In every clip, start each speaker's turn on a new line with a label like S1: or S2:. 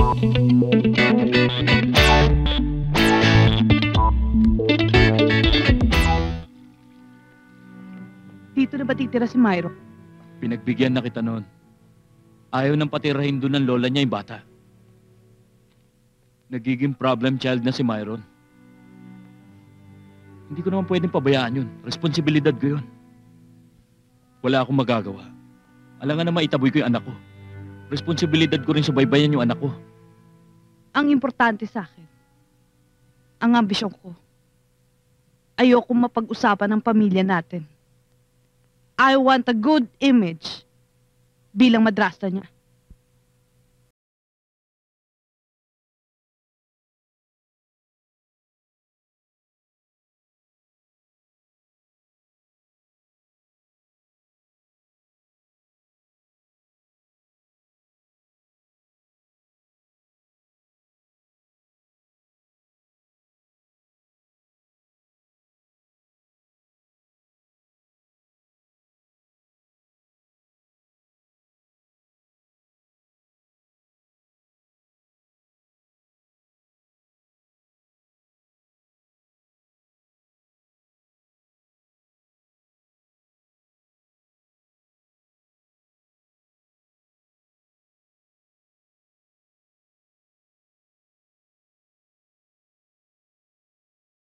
S1: Dito na ba titira si Myro?
S2: Pinagbigyan na kita noon. Ayaw nang patirahin doon ng lola niya yung bata. Nagiging problem child na si Myron. Hindi ko naman pwedeng pabayaan yun. Responsibilidad ko yun. Wala akong magagawa. Alangan na maitaboy ko yung anak ko. Responsibilidad ko rin subaybayan yung anak ko.
S1: Ang importante sa akin, ang ambisyon ko. Ayoko mapag-usapan ng pamilya natin. I want a good image bilang madrasta niya.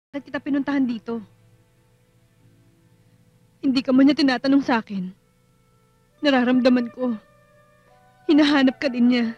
S3: Bakit kita pinuntahan dito? Hindi ka man niya tinatanong sa akin. Nararamdaman ko. Hinahanap ka din niya.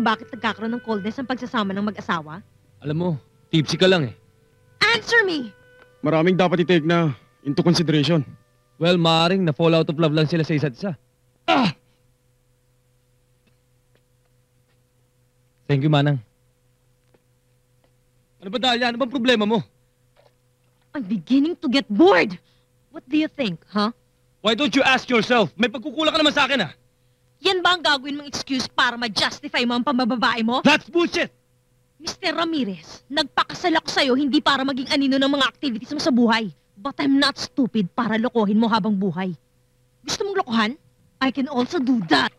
S4: Bakit nagkakaroon ng coldness ang pagsasama ng mag-asawa?
S2: Alam mo, tipsy ka lang eh.
S4: Answer me!
S5: Maraming dapat i-take na into consideration.
S2: Well, maaaring na fall out of love lang sila sa isa't isa. Ah! Thank you, Manang. Ano ba, Dahlia? Ano bang problema mo?
S4: I'm beginning to get bored! What do you think, huh?
S2: Why don't you ask yourself? May pagkukulang ka naman sa akin ah.
S4: Yan ba ang gagawin mong excuse para ma-justify mo ang pambababae mo?
S2: That's bullshit!
S4: Mr. Ramirez, nagpakasal ako sa'yo hindi para maging anino ng mga activities mo sa buhay. But I'm not stupid para lokohin mo habang buhay. Gusto mong lokohan? I can also do that.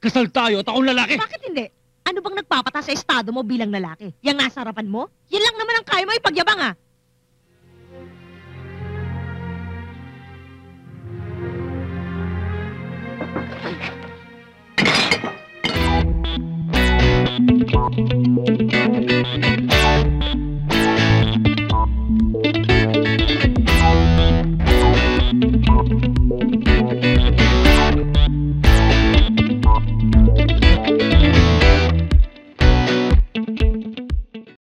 S2: Kasal tayo at akong lalaki!
S4: Bakit hindi? Ano bang nagpapata sa estado mo bilang lalaki? Yang nasa harapan mo? Yan lang naman ang kaya mo ipagyabang ah!